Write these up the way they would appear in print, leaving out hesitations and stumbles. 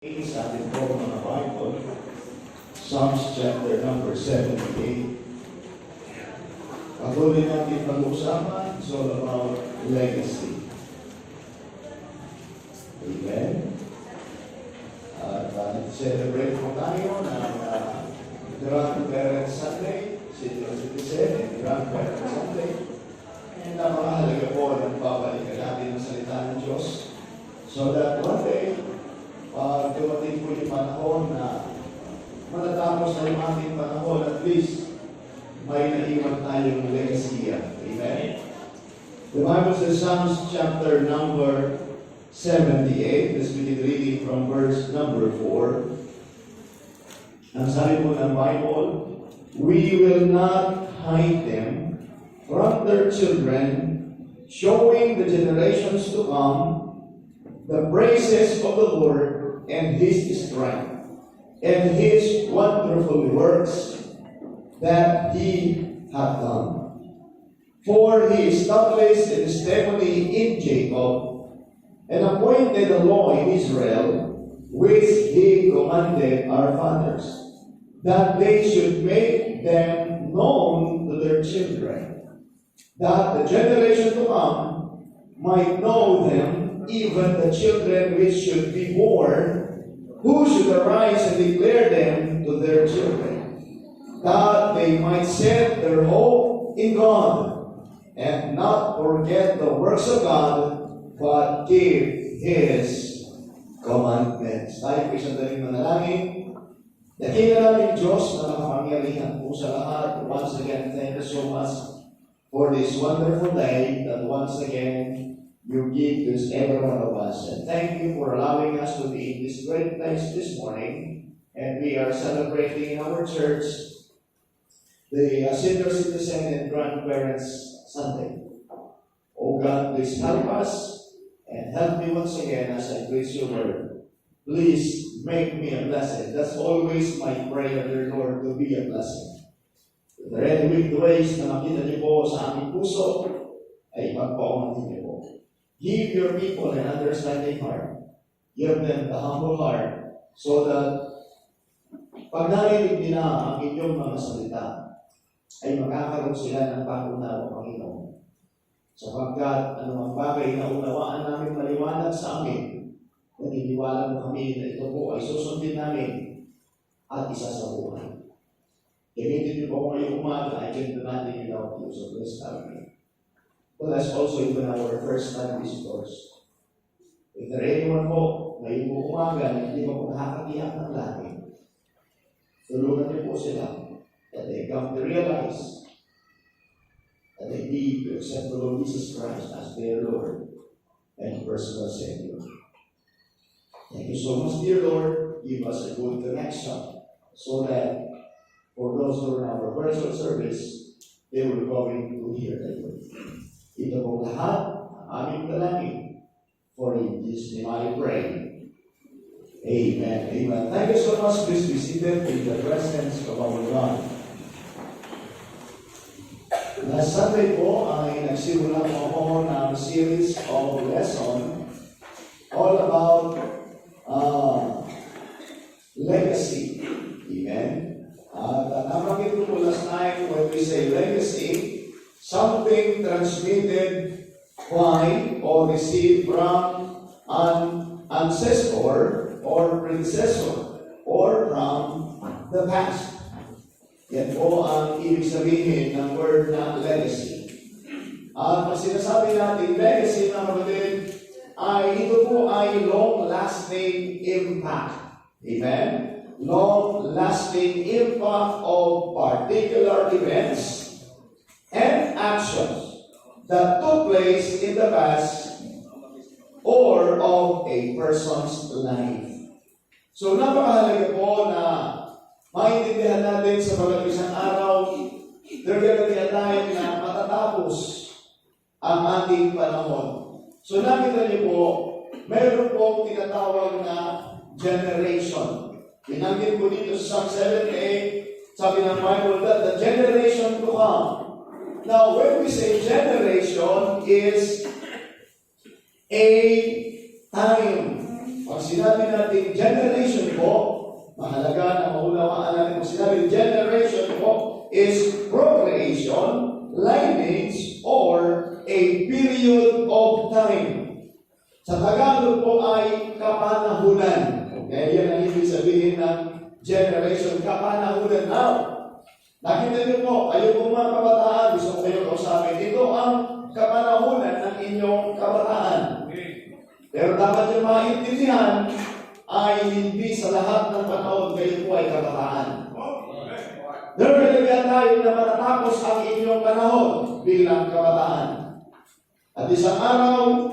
Sa ating po mga Bible, Psalms chapter number 78. Patuloy natin pag-usapan, it's all about legacy. Amen. At celebrate po tayo ng Grandparents Sunday, Senior Citizen and Grandparents Sunday. And napakahalaga po na babalikan natin ang salita ng Diyos so that one day, dumating po yung panahon na matatapos na yung ating panahon, at least may naiwan tayong legacy. Amen? The Bible says, Psalms chapter number 78, let's begin reading from verse number 4. Ang sabi po ng Bible, "We will not hide them from their children, showing the generations to come the praises of the Lord and His strength, and His wonderful works that He hath done. For He established His testimony in Jacob, and appointed a law in Israel, which He commanded our fathers, that they should make them known to their children, that the generation to come might know them, even the children which should be born, who should arise and declare them to their children, that they might set their hope in God, and not forget the works of God, but keep His commandments." Tayo po isang daling manalangin. Dakila namin Diyos na makapangyarihan po sa lahat. Once again, thank you so much for this wonderful day that once again you give to every one of us. And thank you for allowing us to be in this great place this morning. And we are celebrating in our church the Senior Citizen and Grandparents Sunday. Oh God, please help us and help me once again as I preach your word. Please make me a blessing. That's always my prayer, dear Lord, to be a blessing. If there are any wicked ways na makita niyo po sa aming puso, ay pagpaungan niyo po. Give your people an understanding heart. Give them the humble heart so that pag narinig nila ang inyong mga salita, ay magkakaroon sila ng pangunawa, Panginoon. Sapagkat anumang bagay na unawaan namin maliwanag sa amin, naniniwala mo kami na ito po ay susundin namin at isasabuhay. Gamitin niyo po ngayong umaga, I can demand it without you, so please help me. Bless also even our first-time visitors. If there anyone po, ngayong umaga na hindi mo nakakatiyak ng langit, tulungan niyo po sila that they come to realize that they need to accept the Lord Jesus Christ as their Lord and personal Savior. Thank you so much, dear Lord. Give us a good connection so that for those who are in our virtual service, they will go in to hear the word. Ito po lahat ang aming dalangin. For in Jesus' name I pray. Amen. Amen. Thank you so much. Please be seated in the presence of our God. Last Sunday po ay nagsimula po ako ng series of lesson all about legacy. Amen. At nabanggit ko po last time when we say legacy, something transmitted by or received from an ancestor or predecessor or from the past. Yan po ang ibig sabihin ng word na legacy. At pag sinasabi natin legacy, mga kapatid, ay ito po ay long-lasting impact. Amen? Long-lasting impact of particular events and actions that took place in the past or of a person's life. So napakahalaga po na maintindihan natin sa mga isang araw, there will be a time na matatapos ang ating panahon. So nakita niyo po, meron pong tinatawag na generation. Binanggit po dito sa Psalm 7:8, sabi ng Bible that the generation to come. Now, when we say generation is a time Pag sinabi natin generation po, mahalaga na maunawaan natin kung sinabi generation po is procreation, lineage, or a period of time. Sa Tagalog po ay kapanahunan. Okay, yan ang ibig sabihin ng generation, kapanahunan. Now, nakita niyo po, kayo po mga kabataan, gusto ko kayo kausapin, ito ang kapanahunan ng inyong kabataan. Pero dapat yung maintindihan ay hindi sa lahat ng panahon kayo po ay kabataan. There will be a time na matatapos ang inyong panahon bilang kabataan. At isang araw,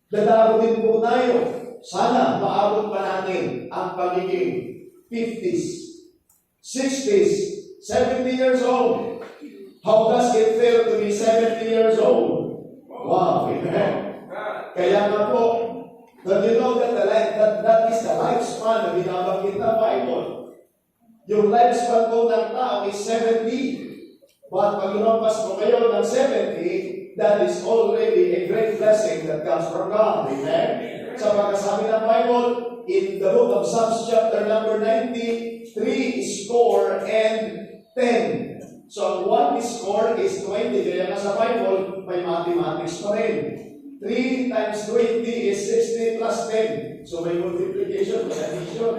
dadaro din po tayo. Sana maabot pa natin ang pagiging 50s, 60s, 70 years old. How does it feel to be 70 years old? Wow, amen. Kaya nga po, but you know that that is the lifespan na binabanggit ng Bible. Yung lifespan po ng tao is 70. But pag lumampas po kayo ng 70, that is already a great blessing that comes from God. Amen? Sa pagkasabi ng Bible, in the book of Psalms chapter number 90, 3 score and 10. So, 1 score is 20. Kaya nga sa Bible, may mathematics pa rin. 3 times 20 is 60 plus 10. So, may multiplication, may addition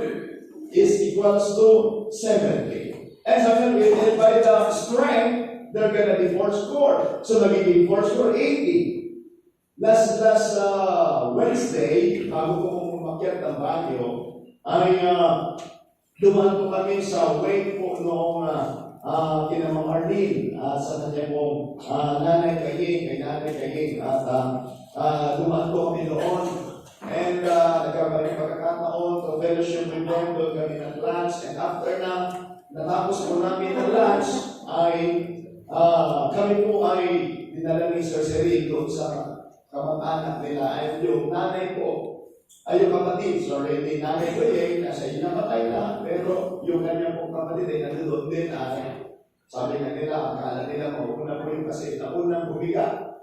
is equals to 70. And so, by the strength, they're gonna be 4 score. So, magiging 4 score, 80. Last Wednesday, bago ko umakyat ng Baguio, ay dumaan po kami sa wake po noong kina Mang Arlene sa kanya pong Nanay Kaying, at dumaan po kami doon. And nagkaroon kami pagkakataon to fellowship with them, doon kami ng lunch, and after na natapos po namin ng lunch, ay kami po ay dinala ni Sir Seri doon sa kamag-anak nila. Ay yung nanay ko, ay yung kapatid, sorry, yung nanay ko nasa iyo namatay na, pero yung kanyang pong kapatid ay nandun din. Sabi nga nila, akala nila mauna po yung kasi naunang bumiga.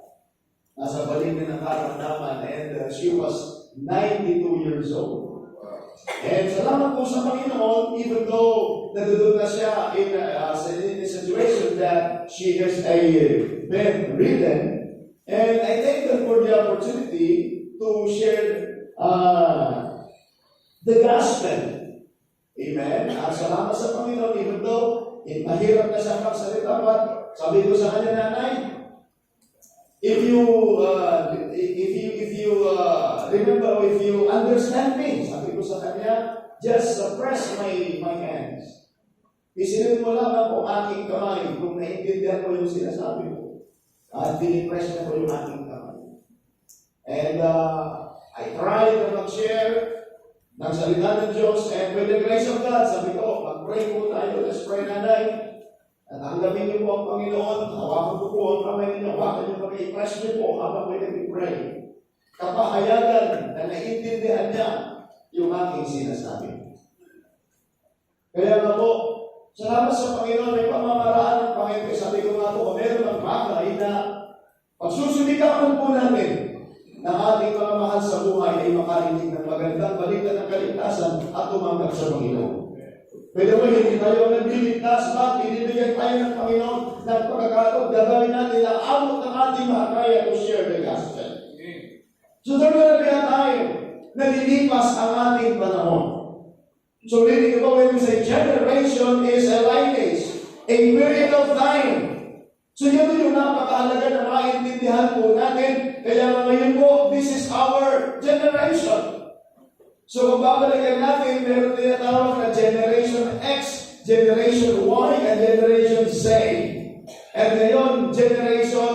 Nasa balik na ng karamdaman, and she was 92 years old. And salamat po sa Panginoon, even though nandun na siya in a situation that she has a bedridden. And I thank God for the opportunity to share the gospel. Amen. Salamat sa Panginoon, even though mahirap na siya magsalita, but sabi ko sa kanya, nanay, if you remember, if you understand me, sabi ko sa kanya, just press my hands. Isilin mo lang po aking kamay kung naiintindihan mo yung sinasabi mo. At pinipress na po yung aking kamay. And I tried to mag-share ng salita ng Diyos, and with the grace of God, sabi ko, mag-pray po tayo, let's pray, nanay. At tanggapin niyo po ang Panginoon, hawakan ko po ang kamay ninyo, hawakan niyo kami, i-press niyo po habang may nag-pray. Kapahayagan na naiintindihan niya yung aking sinasabi. Kaya nga po, salamat sa Panginoon, may pamamaraan ng Panginoon. Sabi ko nga po, meron ng bagay na pagsusumikapan po namin ng ating mga mahal sa buhay ay makarinig ng magandang balita ng kaligtasan at tumanggap sa Panginoon. Pwede mo, hindi tayo nagliligtas, ba? Binibigyan tayo ng Panginoon ng pagkakataon, gagawin natin ang abot ng ating makakaya to share the gospel. So there will be a time na lilipas ang ating panahon. So reading about when we say generation is a lineage, a period of time. So yun yung napakahalaga na maintindihan po natin. Kaya ngayon po, this is our generation. So kung babalikan natin, meron tinatawag na Generation X, Generation Y, and Generation Z. And ngayon, Generation,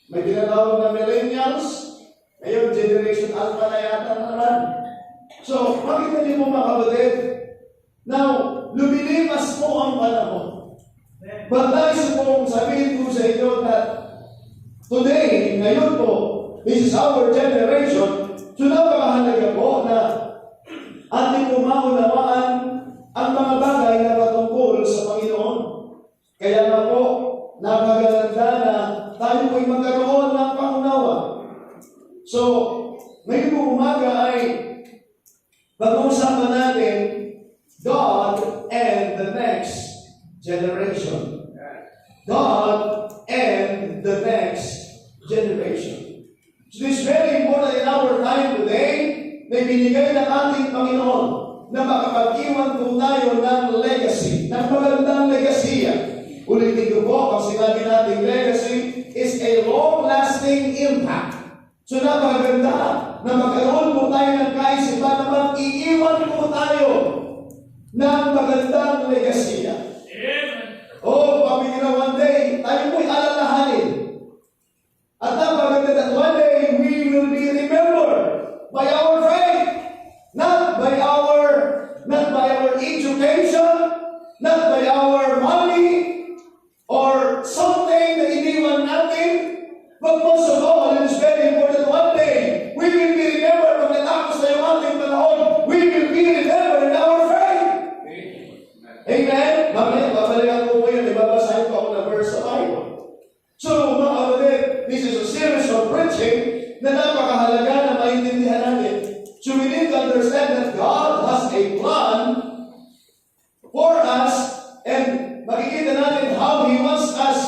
may tinatawag na Millennials. Ngayon, Generation Alpha na yata naman. So, makita niyo po mga kapatid, now, lumilipas po ang panahon. But nais pong sabihin ko sa inyo that today, ngayon po, this is our generation, so napakahalaga po na ating umaunawaan ang mga bagay na patungkol sa Panginoon. Kaya nga po, napakaganda na tayo po'y magkaroon ng pangunawa. So, ngayon po umaga ay pag-uusapan natin, God and the next generation. God and the next generation. So it's very important in our time today na binigay ng ating Panginoon na makapag-iwan po tayo ng legacy, ng magandang legasiya. Ulitin ko po, pag sinabi natin legacy is a long-lasting impact. So napakaganda na magkaroon po tayo ng kaisipan na mag-iiwan po tayo ng magandang legasiya. Oh, pamilya, one day, tayo po'y alalahanin. At napakaganda that one day, we will be remembered by our faith, not by our education, not by our money, or something na iniwan natin. But most of all, it is very important, one day, we will be remembered pag natapos na yung ating panahon. We will be remembered in our faith. Amen? Babalikan ko po yun. Ibabasahin ko ako na verse sa Bible. So, mga kapatid, this is a series of preaching na napakahalaga na maintindihan natin. So, we need to understand that God has a plan for us, and makikita natin how He wants us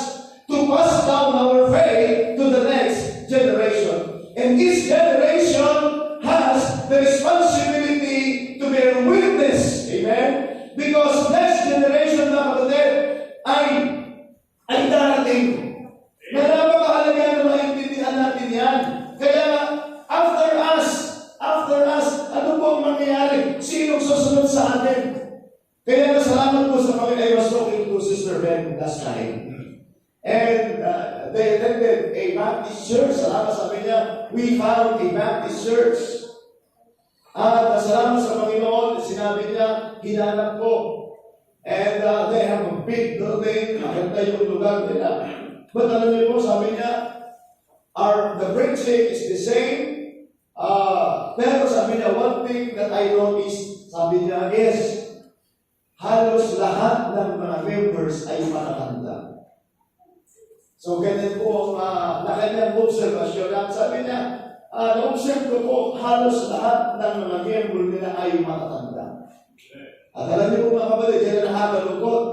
to pass down our faith to the next generation. And this generation has the responsibility to bear witness. Amen? Because next generation na kapatid ay darating. Na napakahalaga na maintindihan natin yan. Kaya after us, ano po ang mangyayari? Sinong susunod sa atin? Kaya salamat po sa Panginoon. I was talking to Sister Ben last time. And they attended a Baptist church. Salamat, sabi niya, we found a Baptist church. At salamat sa Panginoon, sinabi niya, hinanap ko. And they have a big building, maganda yung lugar nila. But alam niyo po, sabi niya, the preaching is the same. Pero sabi niya, one thing that I noticed, sabi niya, is halos lahat ng mga members ay matatanda. So, ganyan po ang kanyang observasyon. At sabi niya, na-observe ko po, halos lahat ng mga member nila ay matatanda. At alam niyo po mga kapatid, yan ang nakakalungkot.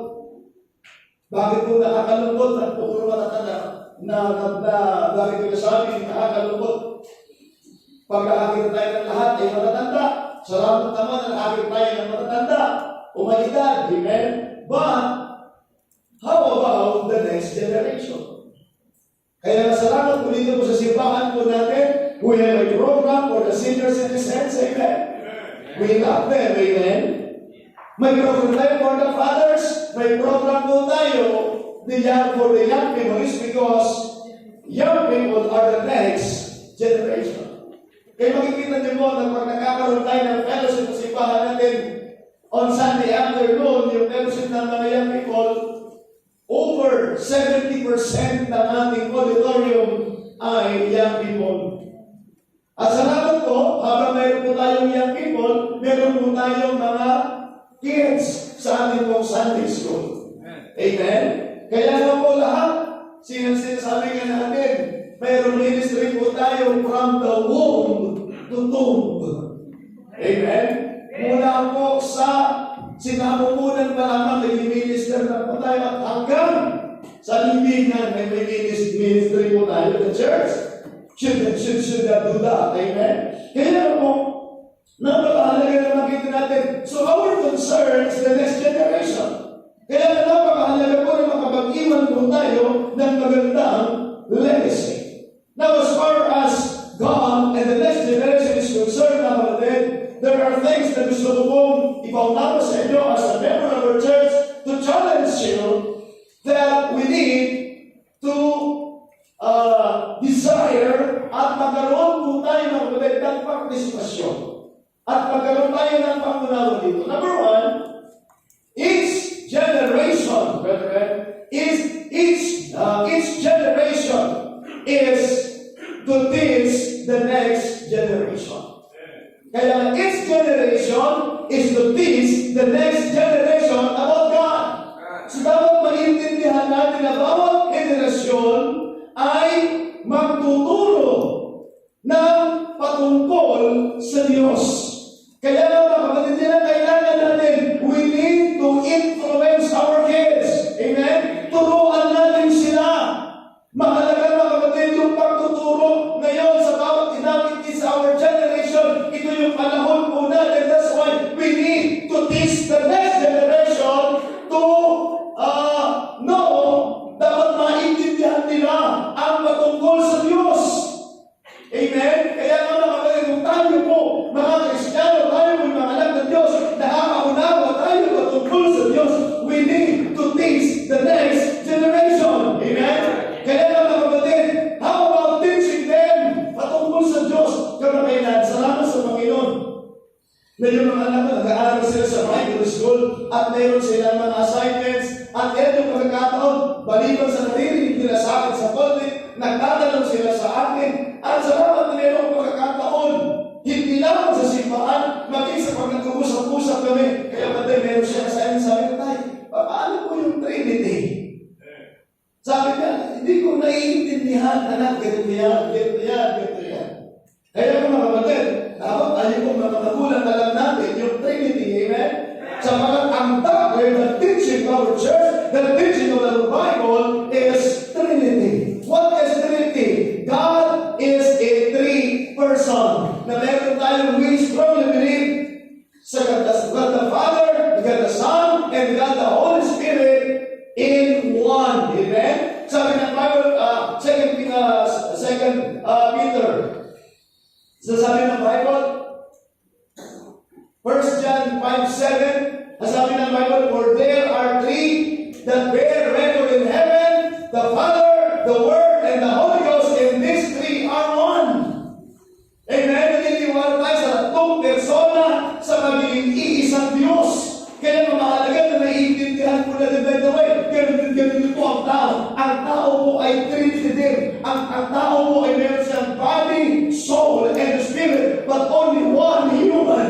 Bakit po nakakalungkot at puro matatanda? Bakit ko nasabi, nakakalungkot? Pag nakakita tayo ng lahat ay matatanda. Salamat naman na nakakita tayo ng matatanda. Umalidad, amen? But, how about the next generation? Kaya salamat po dito po sa simbahan po natin. We have a program for the senior citizens, amen? We love them, amen? May program tayo for the fathers. May program po tayo for the young people. It's because young people are the next generation. Kaya makikita niyo po na pag nagkakaroon tayo ng fellowship sa simbahan natin, on Sunday afternoon, yung fellowship ng mga young people, over 70% ng ating auditorium ay young people. At salamat po, habang mayroon po tayong young people, meron po tayong mga kids sa ating pong Sunday school. Amen? Kaya nga po lahat, sinasabi nga natin, mayroong ministry po tayo from the womb to tomb. Amen? Mula po sa sinamupunan pa lamang nag-minister na po tayo at hanggang sa libingan may ministry po tayo the church. Should that do that? Amen? Kaya po, napakahalaga na makita natin. So our concern is the next generation. Kaya napakahalaga po na makapag-iwan po tayo ng magandang legacy. Now as far as God and the next generation is concerned, there are things that gusto ko pong ipaunawa sa inyo as a member of our church to challenge you that we need to desire at magkaroon po tayo ng magandang partisipasyon. At magkaroon tayo ng pangunawa dito. Number one, each generation, brethren, each generation is to teach the next generation. Kaya each generation is to teach the next generation about God. So dapat nag-aaral sila sa Bible school at mayroon silang mga assignments at yan yung pagkakataon, baliban sa naririnig nila sa akin sa pulpit, nagtatanong sila sa akin at salamat na mayroong pagkakataon. Hindi lang sa simbahan, maging sa pag nag-uusap-usap kami. Kaya patay, meron siya assignment sa akin, tay, paano po yung Trinity? Sabi niya, hindi ko naiintindihan, anak, ganito yan. Kaya mga kapatid, dapat tayo kong mga magulang alam natin yung Trinity, amen? Sa mga ang doctrine, the teaching of our church, the teaching of the Bible is Trinity. What is Trinity? God is a three-person. Na meron tayong we strongly believe sa God the Father, God the Son, and God the Holy Spirit in one. Amen? Sabi ng Bible, 2 Peter, sabi ng Bible, 1 John 5:7, sabi ng Bible, for there are three that bear record in heaven, the Father, the Word, and the Holy Ghost, and these three are one. Amen? Naniniwala tayo sa tatlong persona sa magiging iisang Diyos. Kaya mahalaga na naiintindihan po natin, by the way, ganito po ang tao. Ang tao po ay Trinity din. Ang tao po ay meron siyang body, soul, and spirit, but only one human.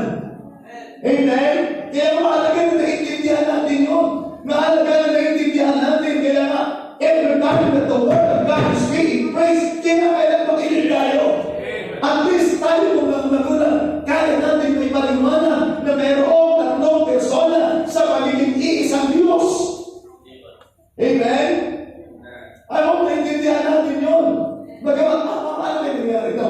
Amen? Kaya mahalaga na naiintindihan natin yun. Mahalaga na naiintindihan natin. Kaya nga, every time that the Word of God is being praised, kaya kailan makinig tayo. At least tayo kung magulang, kaya natin may paliwanag na mayroong tatlong persona sa pagiging iisang Diyos. Amen? I hope naintindihan natin yun. Bagamat, paano may nangyari ito?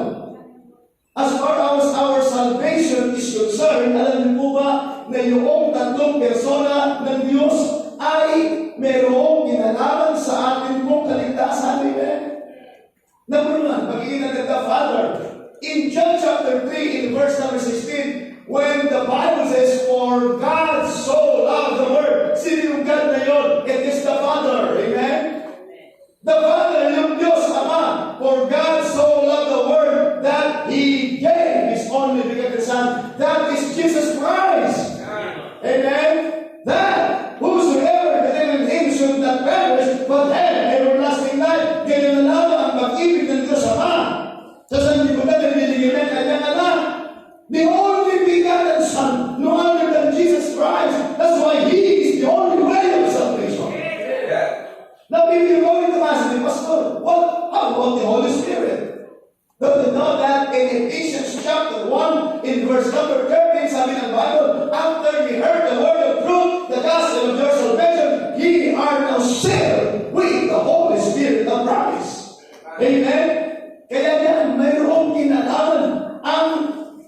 As far as our salvation is concerned, alam niyo po ba na yung tatlong persona ng Diyos ay mayroong kinalaman sa atin pong kaligtasan. Amen? Number one, pagiging ng the Father. In John chapter 3, in verse number 16, when the Bible says, for God so loved the world, sino yung God na yun? It is the Father. Amen? The Father, yung Diyos Ama, for God so loved the world that He gave His only begotten Son. That is Jesus Christ. Amen? That whosoever believes in Him should not perish, but have everlasting life. Ganyan na lamang ang pag-ibig ng Diyos Ama. Sa sanlibutan ng binigyan ng kanyang anak, the only begotten Son, no other than Jesus Christ. That's why He is the only way of salvation. Now, if you go into Pastor, how about the Holy Spirit? Don't you know that in Ephesians chapter 1, in verse number 13, sabi ng Bible, after ye heard the word of truth, the gospel of your salvation, ye are now sealed with the Holy Spirit of promise. Amen? Kaya yan, mayroong kinalaman ang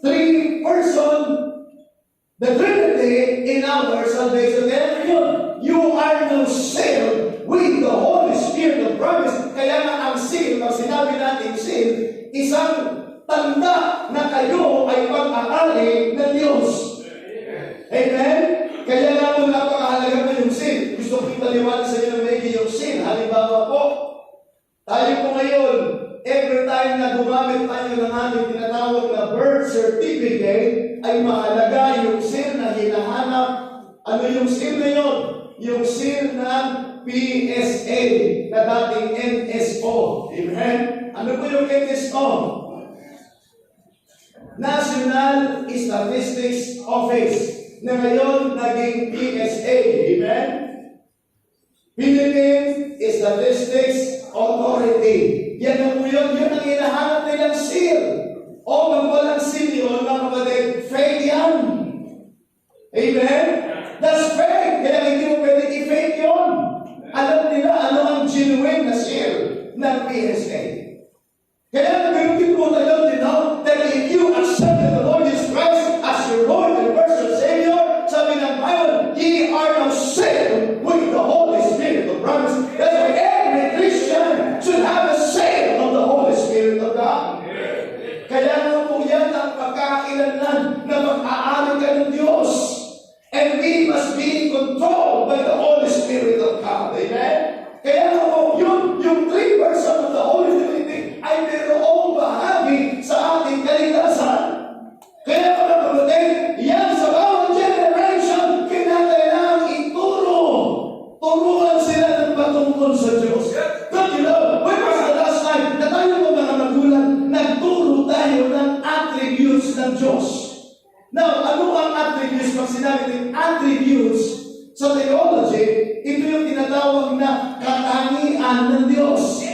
three-person, the Trinity in our salvation. Kaya yun, you are now sealed with the Holy Spirit of promise. Kaya nga ang seal, pag sinabi natin seal, isang tanda na kayo ay pag-aari ng Diyos. Amen? Kaya nga po napakahalaga pa yung seal. Gusto ko ipaliwanag sa inyo na may yung seal. Halimbawa po, tayo po ngayon, every time na gumamit tayo ng ating tinatawag na birth certificate, ay mahalaga yung seal na hinahanap. Ano yung seal na yun? Yung seal ng PSA na dating NSO. Amen? Ano po yung NSO? National Statistics Office na ngayon naging PSA. Amen? Philippine Statistics Authority. Yan ang po yun. Yun ang hinahanap nilang seal. O kung walang seal yun, mga kapatid, fake yan. Amen? That's fake. Kaya hindi mo pwede i-fake yun. Alam nila ano ang genuine na seal ng PSA. Kaya ganun din po tayo din that if you accept the Lord Jesus Christ as your Lord and personal Savior, sabi ng Bible, ye are now sealed with the Holy Spirit of promise. That's why every Christian should have the seal of the Holy Spirit of God. Kaya nga po yan ang pagkakailanlan na mag-aari ka ng Diyos. And we must be controlled by the Holy Spirit of God. Amen? Kaya nga po, yung three persons of the Holy Spirit attributes sa theology, ito yung tinatawag na katangian ng Diyos.